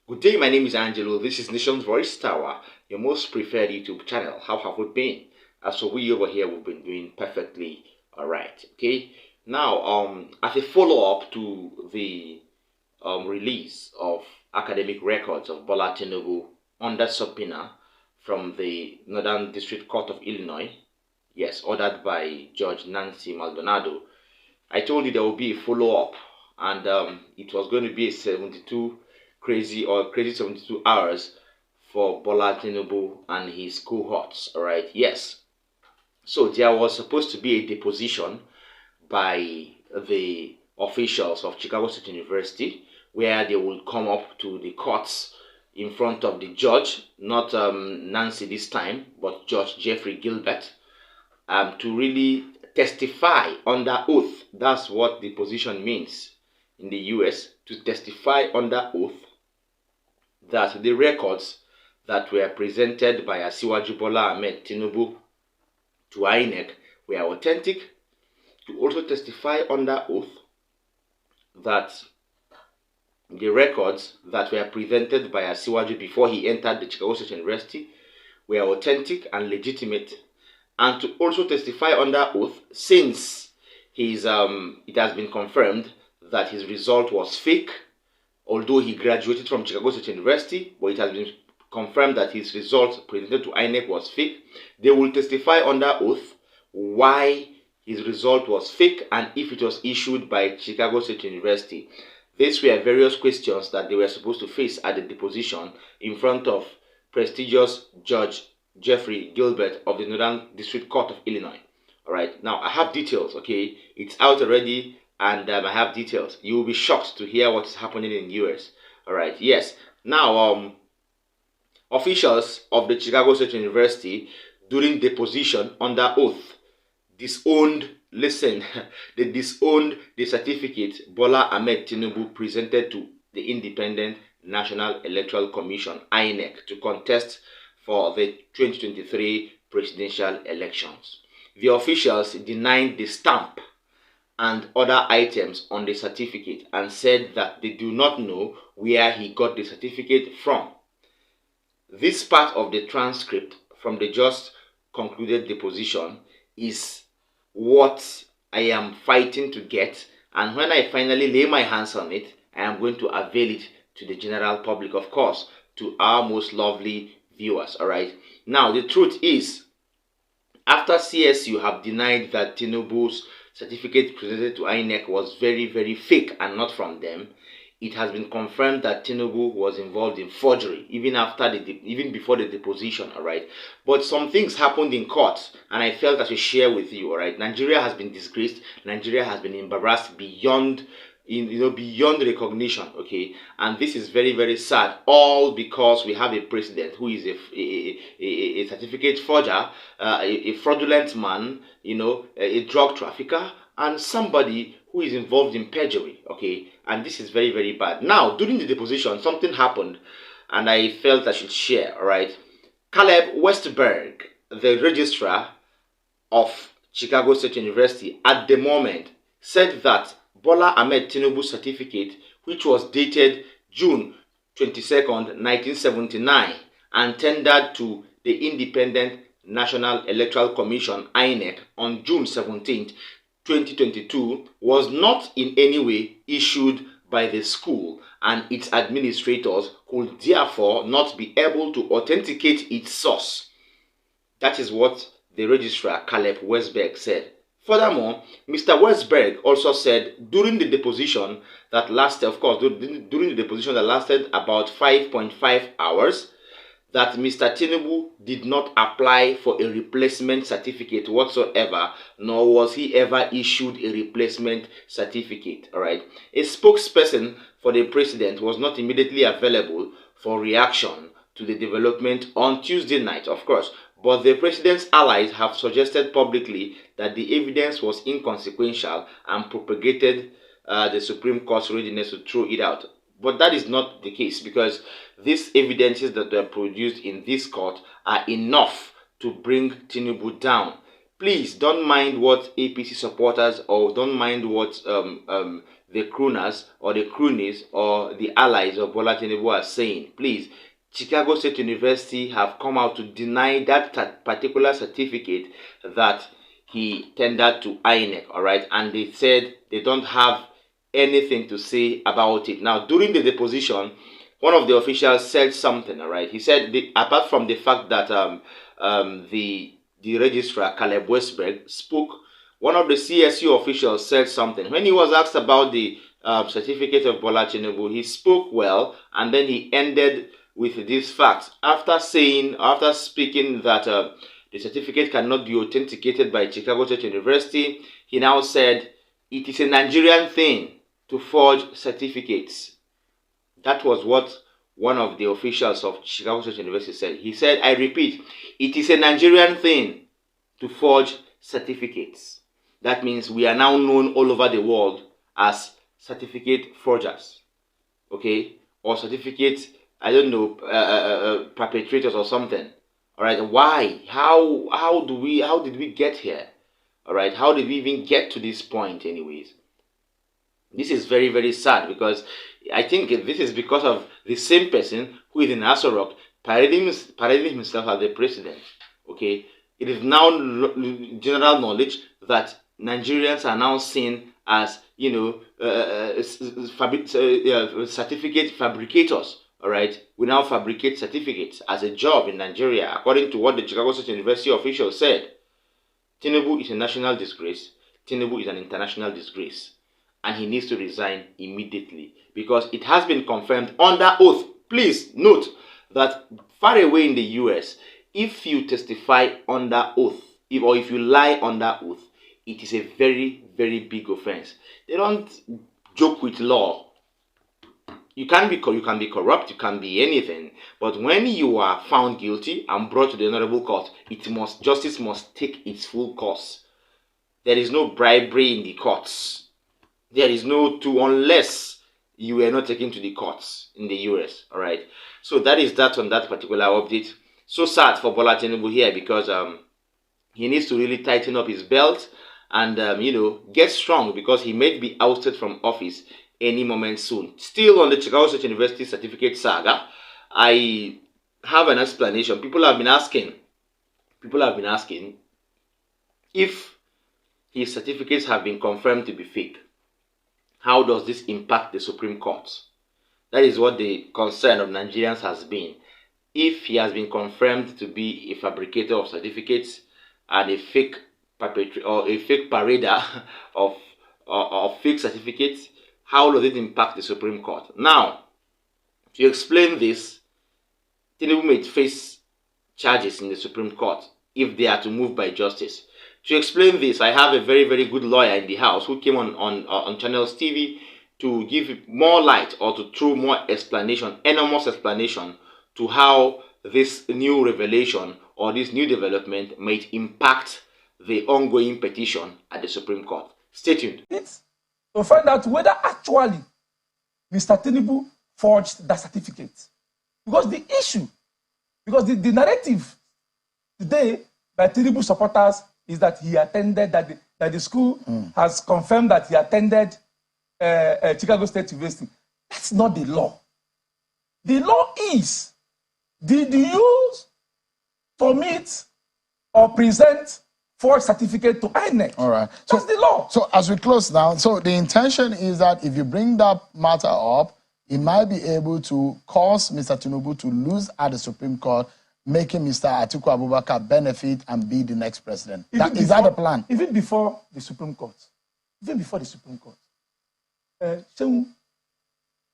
Good day, my name is Angelo. This is Nation's Voice Tower, your most preferred YouTube channel. How have we been? As for we over here, we've been doing perfectly alright. Okay. Now, as a follow-up to the release of academic records of Bola Tinibu under subpoena from the Northern District Court of Illinois, yes, ordered by Judge Nancy Maldonado, I told you there will be a follow-up, and it was going to be a 72 crazy 72 hours for Bola Tinubu and his cohorts. All right, yes. So there was supposed to be a deposition by the officials of Chicago State University, where they will come up to the courts in front of the judge, not Nancy this time, but Judge Jeffrey Gilbert, to really testify under oath. That's what the position means in the US, to testify under oath that the records that were presented by Asiwaju Bola Ahmed Tinubu to INEC were authentic, to also testify under oath that the records that were presented by Asiwaju before he entered the Chicago State University were authentic and legitimate, and to also testify under oath, since it has been confirmed that his result was fake, although he graduated from Chicago State University, but it has been confirmed that his result presented to INEC was fake. They will testify under oath why his result was fake and if it was issued by Chicago State University. These were various questions that they were supposed to face at the deposition in front of prestigious Judge Jeffrey Gilbert of the Northern District Court of Illinois. All right, now I have details. Okay, it's out already, and I have details. You will be shocked to hear what is happening in the US. All right, yes. Now, officials of the Chicago State University during deposition under oath disowned. Listen, they disowned the certificate Bola Ahmed Tinubu presented to the Independent National Electoral Commission (INEC) to contest for the 2023 presidential elections. The officials denied the stamp and other items on the certificate and said that they do not know where he got the certificate from. This part of the transcript from the just concluded deposition is what I am fighting to get, and when I finally lay my hands on it, I am going to avail it to the general public, of course, to our most lovely viewers. All right. Now, the truth is, after CSU have denied that Tinubu's certificate presented to INEC was very fake and not from them, it has been confirmed that Tinibu was involved in forgery even before the deposition. All right, but some things happened in court, and I felt I should share with you. All right, Nigeria has been disgraced. Nigeria has been embarrassed beyond beyond recognition. Okay, and this is very sad, all because we have a president who is a certificate forger, a fraudulent man, a drug trafficker, and somebody who is involved in perjury. Okay, and this is very bad. Now, during the deposition, something happened, and I felt I should share. All right, Caleb Westberg, the registrar of Chicago State University at the moment, said that Bola Ahmed Tinubu's certificate, which was dated June 22nd, 1979, and tendered to the Independent National Electoral Commission (INEC) on June 17th, 2022, was not in any way issued by the school, and its administrators could therefore not be able to authenticate its source. That is what the registrar Caleb Westberg said. Furthermore, Mr. Westberg also said during the deposition that lasted, about 5.5 hours, that Mr. Tinibu did not apply for a replacement certificate whatsoever, nor was he ever issued a replacement certificate. All right. A spokesperson for the president was not immediately available for reaction to the development on Tuesday night, of course, but the president's allies have suggested publicly that the evidence was inconsequential and propagated the Supreme Court's readiness to throw it out. But that is not the case, because these evidences that were produced in this court are enough to bring Tinibu down. Please don't mind what APC supporters, or don't mind what the crooners or the croonies or the allies of Bola Tinibu are saying. Please, Chicago State University have come out to deny that particular certificate that he tendered to INEC, all right? And they said they don't have anything to say about it. Now, during the deposition, one of the officials said something, all right? He said, apart from the fact that the registrar, Caleb Westberg, spoke, one of the CSU officials said something. When he was asked about the certificate of Bola Tinubu, he spoke well, and then he ended with these facts. After speaking that the certificate cannot be authenticated by Chicago State University, he now said, it is a Nigerian thing to forge certificates. That was what one of the officials of Chicago State University said. He said, I repeat, it is a Nigerian thing to forge certificates. That means we are now known all over the world as certificate forgers, okay? Or certificate, I don't know, perpetrators or something. All right, why? How did we get here? All right, how did we even get to this point anyways? This is very, very sad, because I think this is because of the same person who is in Aso Rock parading himself as the president. Okay, it is now general knowledge that Nigerians are now seen as, you know, certificate fabricators. All right, we now fabricate certificates as a job in Nigeria, according to what the Chicago State University officials said. Tinibu is a national disgrace. Tinibu is an international disgrace. And he needs to resign immediately, because it has been confirmed under oath. Please note that far away in the US, if you testify under oath, or if you lie under oath, it is a very, very big offense. They don't joke with law. You can be corrupt, you can be anything, but when you are found guilty and brought to the honorable court, justice must take its full course. There is no bribery in the courts. There is no unless you were not taken to the courts in the US. All right. So that is that on that particular update. So sad for Bola Tinubu here, because he needs to really tighten up his belt and you know, get strong, because he may be ousted from office any moment soon. Still on the Chicago State University certificate saga, I have an explanation. People have been asking if his certificates have been confirmed to be fake. How does this impact the Supreme Court? That is what the concern of Nigerians has been. If he has been confirmed to be a fabricator of certificates and a fake parader of fake certificates, how does it impact the Supreme Court? Now, to explain this, Tinibu may face charges in the Supreme Court if they are to move by justice. To explain this, I have a very, very good lawyer in the house who came on Channels TV to give more light, or to throw more explanation, enormous explanation, to how this new revelation or this new development might impact the ongoing petition at the Supreme Court. Stay tuned. It's to find out whether actually Mr. Tinibu forged that certificate. Because the narrative today by Tinibu supporters is that he attended, that the school has confirmed that he attended Chicago State University. That's not the law. The law is, did you submit or present forged certificate to INEC? All right. That's the law. So as we close now, so the intention is that if you bring that matter up, it might be able to cause Mr. Tinibu to lose at the Supreme Court, making Mr. Atiku Abubakar benefit and be the next president. Is that the plan? Even before the Supreme Court.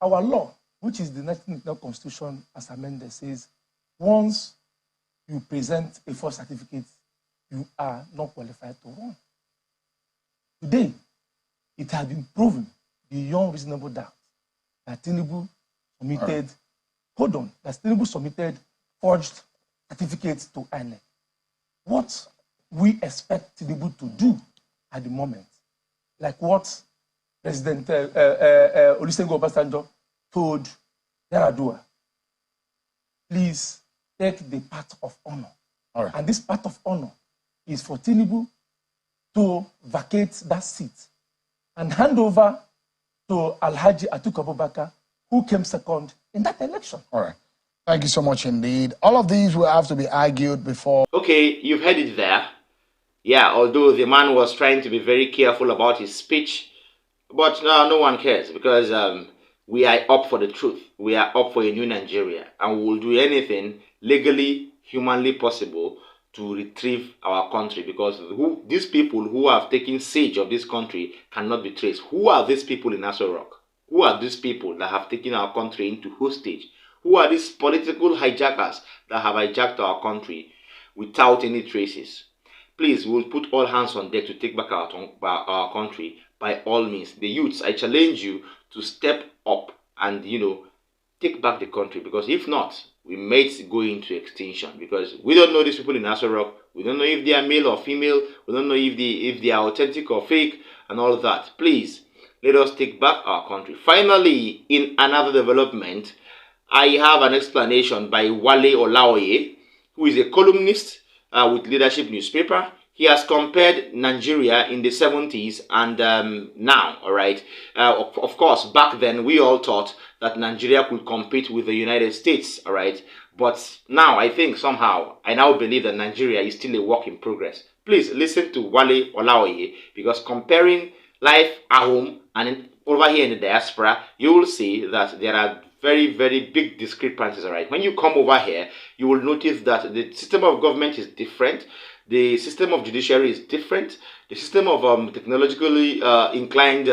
Our law, which is the National Constitution as amended, says once you present a false certificate, you are not qualified to run. Today, it has been proven beyond reasonable doubt that Tinibu submitted forged certificates to INEC. What we expect Tinibu to do at the moment, like what President Olusegun Obasanjo told Yaradua, please take the path of honor. All right. And this path of honor is for Tinibu to vacate that seat and hand over to Alhaji Atiku Abubakar, who came second in that election. All right. Thank you so much indeed. All of these will have to be argued before. Okay, you've heard it there. Yeah, although the man was trying to be very careful about his speech, but no one cares because we are up for the truth. We are up for a new Nigeria, and we will do anything legally, humanly possible to retrieve our country, because these people who have taken siege of this country cannot be traced. Who are these people in Aso Rock? Who are these people that have taken our country into hostage? Who are these political hijackers that have hijacked our country without any traces? Please, we'll put all hands on deck to take back our country by all means. The youths, I challenge you to step up and, take back the country, because if not, we might go into extinction, because we don't know these people in Aso Rock. We don't know if they are male or female. We don't know if they are authentic or fake and all of that. Please, let us take back our country. Finally, in another development, I have an explanation by Wale Olaoye, who is a columnist with Leadership newspaper. He has compared Nigeria in the 70s and now, all right? Of course, back then, we all thought that Nigeria could compete with the United States, all right? But now, I think somehow, I now believe that Nigeria is still a work in progress. Please listen to Wale Olaoye, because comparing life at home and over here in the diaspora, you will see that there are very, very big discrepancies, all right? When you come over here, you will notice that the system of government is different. The system of judiciary is different. The system of technologically inclined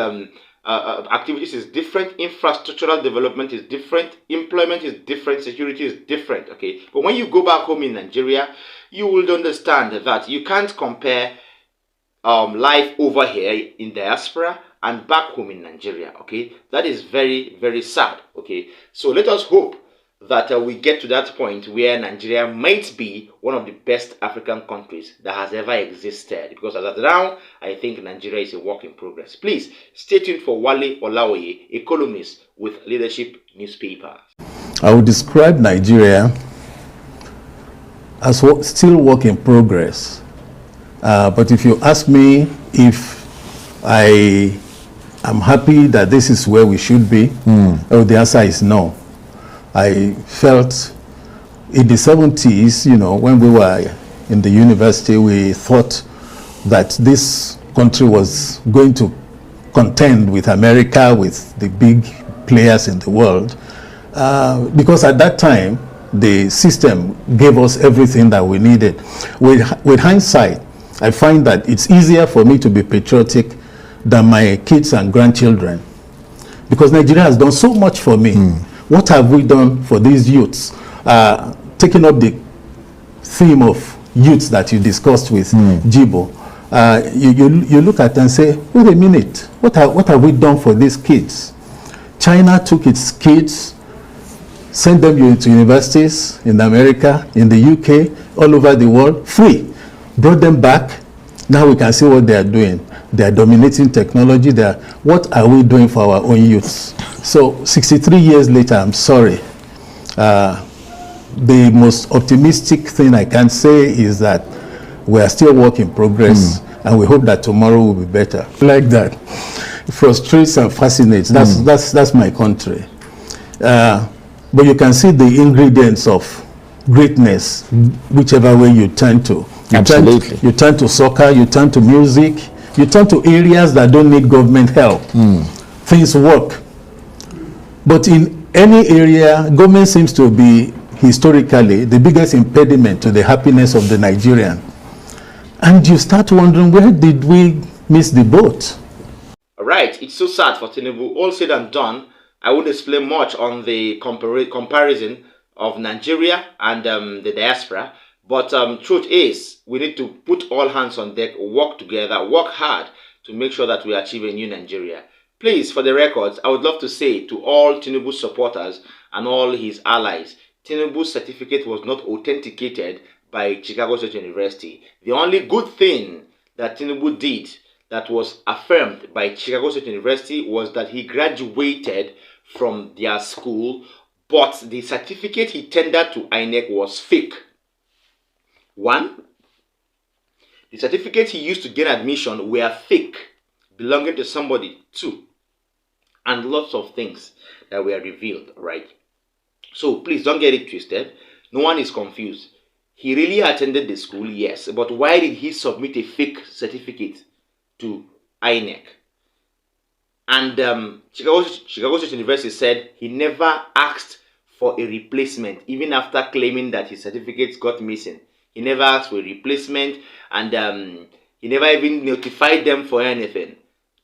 activities is different. Infrastructural development is different. Employment is different. Security is different. Okay, but when you go back home in Nigeria, you will understand that you can't compare life over here in diaspora and back home in Nigeria. Okay, that is very, very sad. Okay, so let us hope that we get to that point where Nigeria might be one of the best African countries that has ever existed. Because as of now, I think Nigeria is a work in progress. Please stay tuned for Wale Olaoye, a columnist with Leadership newspaper. I would describe Nigeria as still work in progress. But if you ask me if I am happy that this is where we should be, the answer is no. I felt in the 70s, when we were in the university, we thought that this country was going to contend with America, with the big players in the world, because at that time, the system gave us everything that we needed. With hindsight, I find that it's easier for me to be patriotic than my kids and grandchildren, because Nigeria has done so much for me. What have we done for these youths? Taking up the theme of youths that you discussed with Jibo, you look at and say, wait a minute, what have we done for these kids? China took its kids, sent them to universities in America, in the UK, all over the world, free. Brought them back. Now we can see what they are doing. They are dominating technology. What are we doing for our own youths? So 63 years later, I'm sorry. The most optimistic thing I can say is that we are still work in progress, and we hope that tomorrow will be better. Like that. It frustrates and fascinates. That's my country. But you can see the ingredients of greatness, whichever way you turn to. Absolutely. You turn to soccer, you turn to music, you turn to areas that don't need government help. Things work. But in any area, government seems to be historically the biggest impediment to the happiness of the Nigerian. And you start wondering, where did we miss the boat? All right, it's so sad for Tinibu. All said and done, I won't explain much on the comparison of Nigeria and the diaspora. But truth is, we need to put all hands on deck, work together, work hard to make sure that we achieve a new Nigeria. Please, for the records, I would love to say to all Tinibu supporters and all his allies, Tinibu's certificate was not authenticated by Chicago State University. The only good thing that Tinibu did that was affirmed by Chicago State University was that he graduated from their school, but the certificate he tendered to INEC was fake. 1. The certificates he used to gain admission were fake, belonging to somebody. 2. and lots of things that were revealed, right? So please don't get it twisted. No one is confused. He really attended the school, yes, but why did he submit a fake certificate to INEC? And Chicago State University said he never asked for a replacement, even after claiming that his certificates got missing. He never asked for a replacement, and he never even notified them for anything.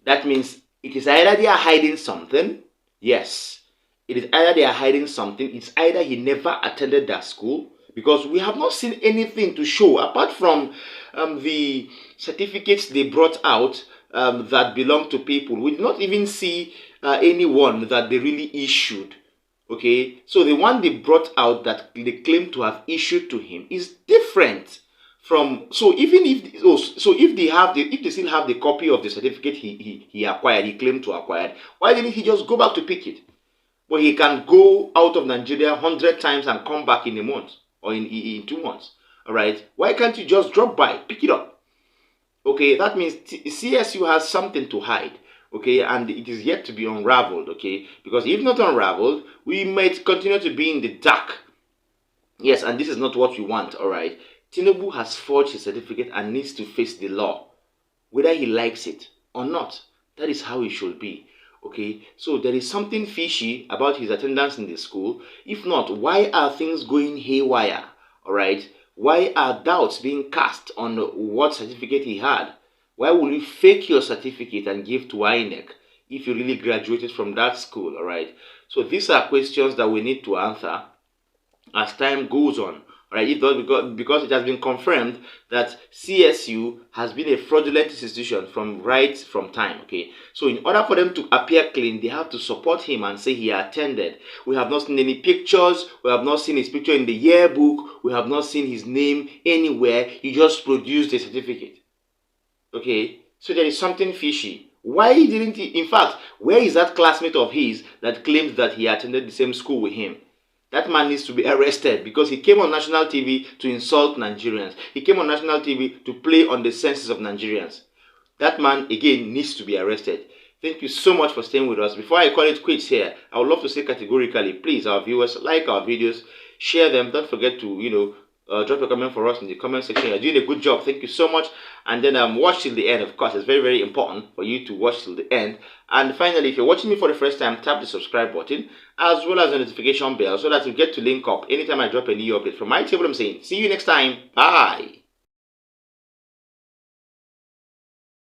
That means it is either they are hiding something, yes, it is either they are hiding something, it's either he never attended that school, because we have not seen anything to show, apart from the certificates they brought out that belong to people. We did not even see anyone that they really issued. Okay, so the one they brought out that they claim to have issued to him is different from. So even if if they still have the copy of the certificate he acquired, he claimed to acquired, why didn't he just go back to pick it? But he can go out of Nigeria 100 times and come back in a month or in 2 months. All right, why can't you just drop by, pick it up? Okay, that means CSU has something to hide. Okay, and it is yet to be unraveled. Okay, because if not unraveled, we might continue to be in the dark. Yes, and this is not what we want. All right, Tinibu has forged his certificate and needs to face the law, whether he likes it or not. That is how it should be. Okay, so there is something fishy about his attendance in the school. If not, why are things going haywire? All right, why are doubts being cast on what certificate he had? Why will you fake your certificate and give to INEC if you really graduated from that school? All right, so these are questions that we need to answer as time goes on. Right, because it has been confirmed that CSU has been a fraudulent institution from time. Okay, so in order for them to appear clean, they have to support him and say he attended. We have not seen any pictures. We have not seen his picture in the yearbook. We have not seen his name anywhere. He just produced a certificate. Okay, so there is something fishy. Why didn't he? In fact, where is that classmate of his that claims that he attended the same school with him? That man needs to be arrested because he came on national TV to insult Nigerians. He came on national TV to play on the senses of Nigerians. That man, again, needs to be arrested. Thank you so much for staying with us. Before I call it quits here, I would love to say categorically, please, our viewers, like our videos, share them. Don't forget to, drop a comment for us in the comment section. You're doing a good job. Thank you so much. And then watch till the end. Of course, it's very, very important for you to watch till the end. And finally, if you're watching me for the first time, tap the subscribe button as well as the notification bell so that you get to link up anytime I drop a new update. From my table, I'm saying, see you next time. Bye.